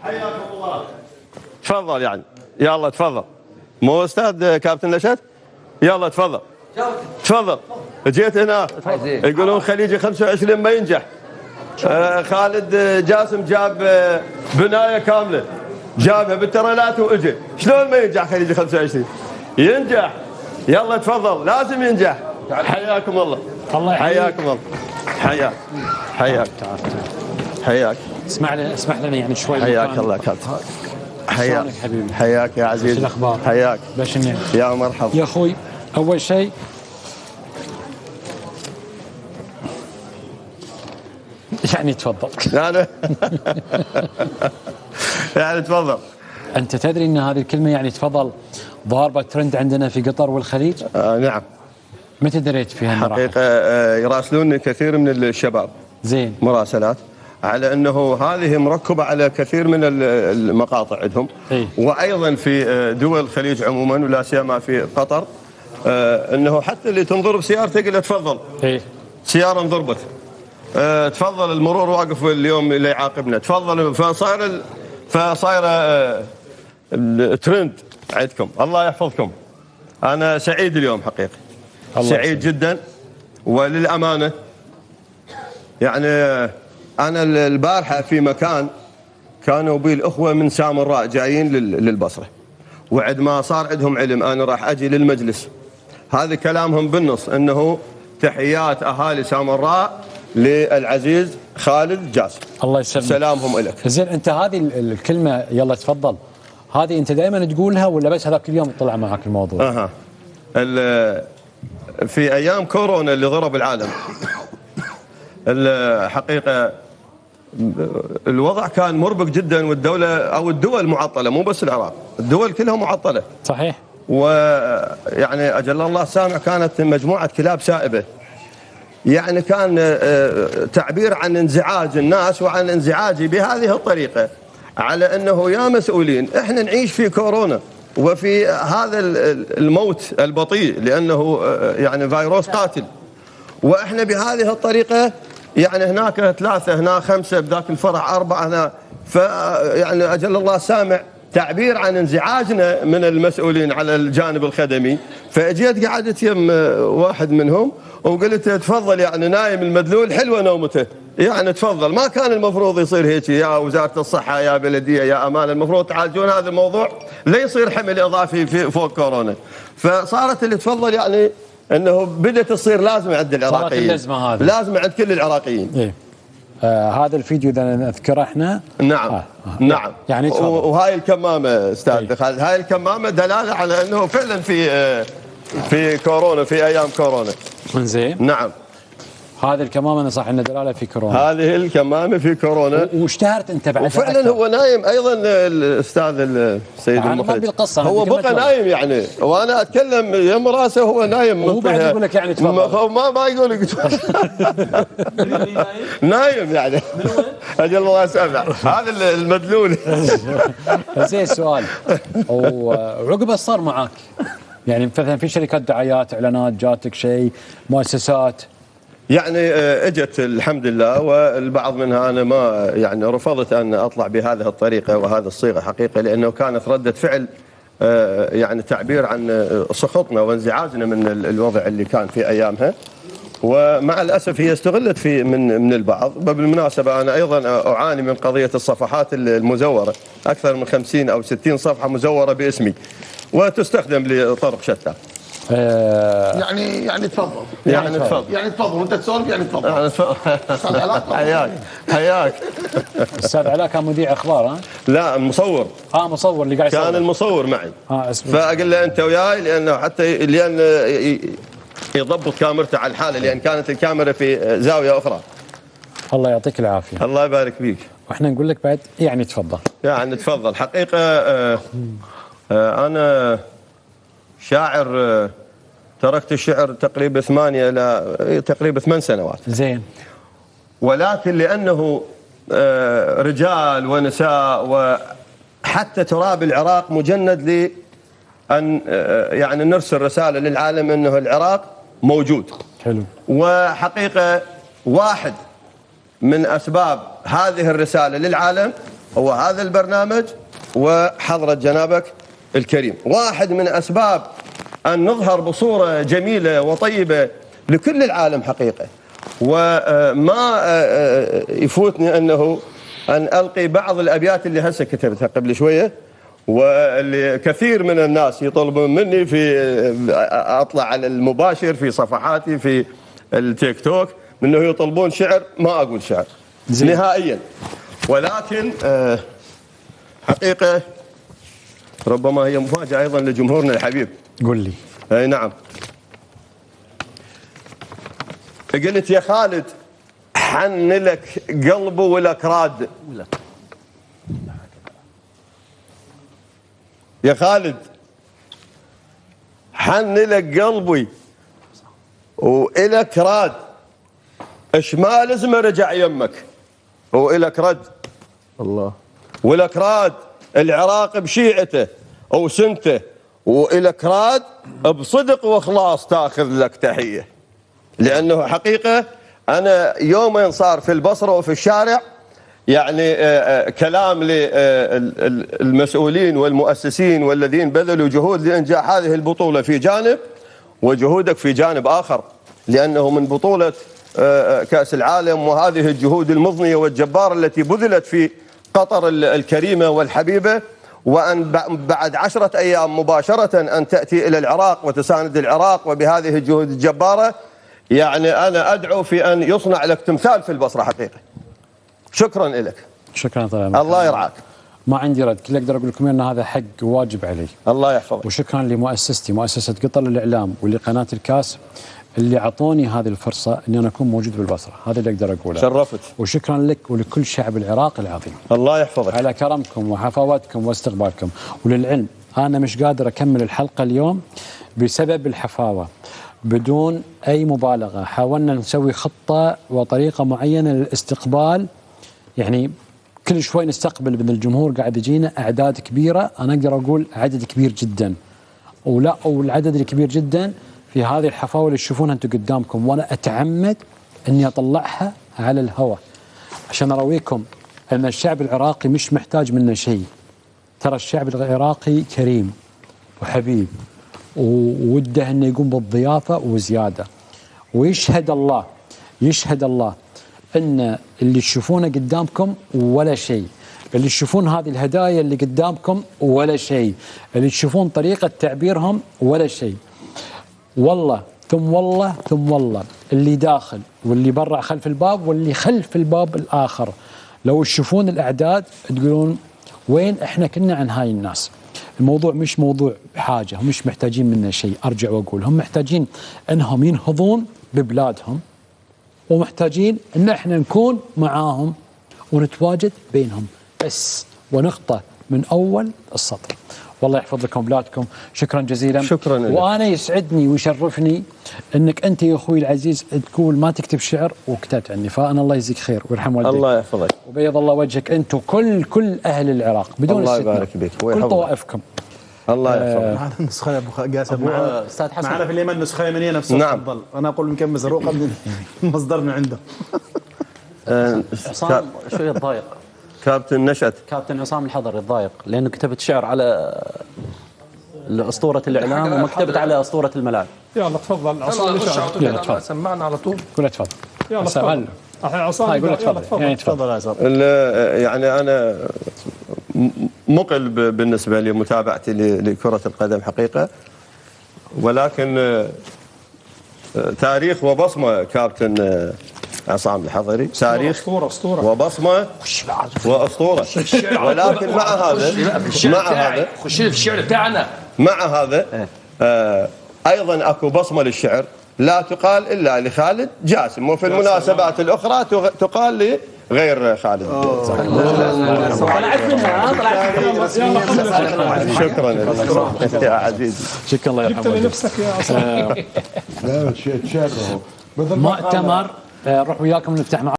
حياكم الله. تفضل يعني، يلا تفضل. مو استاذ كابتن نشأت؟ يلا تفضل. تفضل. جيت هنا يقولون خليجي 25 ما ينجح. خالد جاسم جاب بنايه كامله، جابها بالتريلات واجى. شلون ما ينجح خليجي 25؟ ينجح. يلا تفضل، لازم ينجح. حياكم الله. الله يحييك. حياكم الله. حياك. حياك. اسمح لنا يعني شوي. حياك الله كابتن. حياك حبيبي. حياك يا عزيزي. شو الاخبار؟ حياك. باش النعم. يا مرحبا يا اخوي، اول شيء يعني تفضل. يعني تفضل. انت تدري ان هذه الكلمه يعني تفضل ضاربه ترند عندنا في قطر والخليج؟ نعم. متى دريت فيها المراحل؟ حقيقه يراسلوني كثير من الشباب. زين. مراسلات على انه هذه مركبه على كثير من المقاطع عندهم. إيه؟ وايضا في دول الخليج عموما ولا سيما في قطر، انه حتى اللي تنضرب سيارته يقول له تفضل. ايه. سياره انضربت، تفضل المرور واقف اليوم اللي يعاقبنا، تفضل. فصايره ترند عندكم. الله يحفظكم. انا سعيد اليوم حقيقي. سعيد جدا. وللامانه يعني انا البارحه في مكان كانوا بي الاخوه من سامراء جايين للبصره، وعد ما صار عندهم علم انا راح اجي للمجلس، هذا كلامهم بالنص انه تحيات اهالي سامراء للعزيز خالد جاسم. الله يسلمك. سلامهم لك. زين، انت هذه الكلمه يلا تفضل، هذه انت دائما تقولها ولا بس هذاك اليوم طلع معك الموضوع؟ في ايام كورونا اللي ضرب العالم، الحقيقه الوضع كان مربك جدا، والدوله او الدول معطله، مو بس العراق، الدول كلها معطله. صحيح. ويعني اجل الله سامع كانت مجموعه كلاب سائبه. يعني كان تعبير عن انزعاج الناس وعن انزعاجي بهذه الطريقه، على انه يا مسؤولين احنا نعيش في كورونا وفي هذا الموت البطيء، لانه يعني فيروس قاتل، واحنا بهذه الطريقه يعني هناك 3 هنا 5 بذاك الفرع 4 هنا، فيعني اجل الله سامع تعبير عن انزعاجنا من المسؤولين على الجانب الخدمي. فاجيت قعدت يم واحد منهم وقلت تفضل، يعني نايم المدلول حلوه نومته، يعني تفضل. ما كان المفروض يصير هيك يا وزاره الصحه يا بلديه يا امانه، المفروض تعالجون هذا الموضوع لا يصير حمل اضافي في فوق كورونا. فصارت اللي تفضل يعني انه بدات تصير لازم عند العراقيين، صارت اللزمه هذه لازم عند كل العراقيين. إيه؟ هذا الفيديو اذا نذكره احنا. نعم. نعم. يعني وهاي الكمامه استاذ خالد، هاي الكمامه دلاله على انه فعلا في كورونا، في ايام كورونا. زين. نعم. هذه الكمامه انا صح انها دلاله في كورونا. هذه الكمامه في كورونا. واشتهرت انت بعد. وفعلا هو نايم ايضا الاستاذ السيد المخرج. هو بقى نايم يعني، وانا اتكلم يم راسه هو نايم. هو بعد يقول لك يعني تفضل. ما يقول لك نايم يعني. اجل الله سامع. هذا المدلول. زين، سؤال، وعقبه صار معاك يعني مثلا في شركات دعايات اعلانات جاتك شيء، مؤسسات؟ يعني اجت الحمد لله، والبعض منها انا ما يعني رفضت ان اطلع بهذه الطريقه وهذه الصيغه حقيقه، لانه كانت رده فعل يعني تعبير عن سخطنا وانزعاجنا من الوضع اللي كان في ايامها. ومع الاسف هي استغلت في من البعض. بالمناسبه انا ايضا اعاني من قضيه الصفحات المزوره، اكثر من 50 او 60 صفحه مزوره باسمي وتستخدم لطرق شتى. يعني تفضل. يعني تفضل. يعني تفضل وانت تسولف يعني تفضل. يعني استاذ علاء. حياك. استاذ علاء كان مذيع اخبار؟ ها؟ لا، مصور. مصور اللي قاعد يصور. كان المصور معي. اسمه. فاقول له انت وياي، لانه حتى لان يضبط كاميرته على الحاله، لان كانت الكاميرا في زاويه اخرى. الله يعطيك العافيه. الله يبارك فيك. واحنا نقول لك بعد يعني تفضل. يعني تفضل. حقيقه انا شاعر، تركت الشعر تقريبا 8 سنوات. زين. ولكن لانه رجال ونساء وحتى تراب العراق مجند لان يعني نرسل رساله للعالم انه العراق موجود. حلو. وحقيقه واحد من اسباب هذه الرساله للعالم هو هذا البرنامج وحضرة جنابك الكريم. واحد من أسباب أن نظهر بصورة جميلة وطيبة لكل العالم حقيقة، وما يفوتني أنه أن ألقي بعض الأبيات اللي هسه كتبتها قبل شوية، واللي كثير من الناس يطلبون مني في أطلع على المباشر في صفحاتي في التيك توك منه يطلبون شعر، ما أقول شعر نهائيا، ولكن حقيقة ربما هي مفاجأة أيضا لجمهورنا الحبيب. قل لي. أي نعم. قلت يا خالد حن لك قلبه ولك راد، يا خالد حن لك قلبي وإلك راد، اش ما لازم رجع يمك وإلك رد الله، ولك راد العراق بشيعته وسنته، وإلك راد بصدق واخلاص تاخذ لك تحية. لأنه حقيقة أنا يومين صار في البصرة وفي الشارع يعني كلام للمسؤولين والمؤسسين والذين بذلوا جهود لإنجاح هذه البطولة في جانب، وجهودك في جانب آخر، لأنه من بطولة كأس العالم وهذه الجهود المضنية والجبارة التي بذلت في قطر الكريمة والحبيبة، وأن بعد 10 أيام مباشرة أن تأتي إلى العراق وتساند العراق وبهذه الجهود الجبارة، يعني أنا أدعو في أن يصنع لك تمثال في البصرة حقيقة. شكرا لك. شكرا طبعا. الله يرعاك. ما عندي رد، كل اقدر اقول لكم ان هذا حق وواجب علي. الله يحفظك. وشكرا لمؤسستي مؤسسه قطر للاعلام ولقناه الكاس اللي اعطوني هذه الفرصه اني انا اكون موجود بالبصره، هذا اللي اقدر اقوله. شرفت. وشكرا لك ولكل شعب العراق العظيم. الله يحفظك. على كرمكم وحفاوتكم واستقبالكم، وللعلم انا مش قادر اكمل الحلقه اليوم بسبب الحفاوه. بدون اي مبالغه حاولنا نسوي خطه وطريقه معينه للاستقبال، يعني كل شوي نستقبل من الجمهور قاعد يجينا اعداد كبيره، انا اقدر اقول عدد كبير جدا، والعدد الكبير جدا في هذه الحفاوه اللي تشوفونها انتم قدامكم، وانا اتعمد اني اطلعها على الهواء عشان ارويكم ان الشعب العراقي مش محتاج منا شيء. ترى الشعب العراقي كريم وحبيب ووده انه يقوم بالضيافه وزياده، ويشهد الله يشهد الله ان اللي تشوفونه قدامكم ولا شيء، اللي تشوفون هذه الهدايا اللي قدامكم ولا شيء، اللي تشوفون طريقه تعبيرهم ولا شيء. والله ثم والله ثم والله اللي داخل واللي برا خلف الباب واللي خلف الباب الاخر، لو تشوفون الاعداد تقولون وين احنا كنا عن هاي الناس. الموضوع مش موضوع حاجه، هم مش محتاجين منا شيء، ارجع واقول هم محتاجين انهم ينهضون ببلادهم، ومحتاجين ان احنا نكون معاهم ونتواجد بينهم بس، ونقطه من اول السطر. والله يحفظ لكم بلادكم. شكرا جزيلا. شكرا لك. وانا يسعدني ويشرفني انك انت يا اخوي العزيز تقول ما تكتب شعر وكتبت عني، فانا الله يجزيك خير ويرحم والديك. الله يحفظك وبيض الله وجهك انت وكل اهل العراق بدون الله استثناء. يبارك بك كل طوائفكم. الله يحفظك. معنا النسخه ابو قاسم، استاذ حسن معنا في اليمن نسخه يمنيه نفسها. نعم. تفضل. انا اقول يمكن مزروقه من المصدر من عنده. عصام شويه تضايق. كابتن نشأت. كابتن عصام الحضري تضايق لانه كتبت شعر على اسطوره الاعلام وما كتبت على اسطوره الملاعب. يلا تفضل عصام. يلا تفضل. سمعنا على طول. قول تفضل. يلا تفضل. عصام يقول تفضل. يعني تفضل يا عصام. يعني انا مقل بالنسبه لمتابعتي لكره القدم حقيقه، ولكن تاريخ وبصمه كابتن عصام الحضري، تاريخ اسطوره وبصمه واسطوره. ولكن مع هذا خش في الشعر بتاعنا. مع هذا ايضا اكو بصمه للشعر لا تقال الا لخالد جاسم، وفي المناسبات الاخرى تقال لغير خالد. طلعت منها شكرا لك يا عزيزي. شكرا الله يرحمه. جبت لنفسك يا عصام. لا شيء تشرفه مؤتمر نروح وياكم نفتح معاكم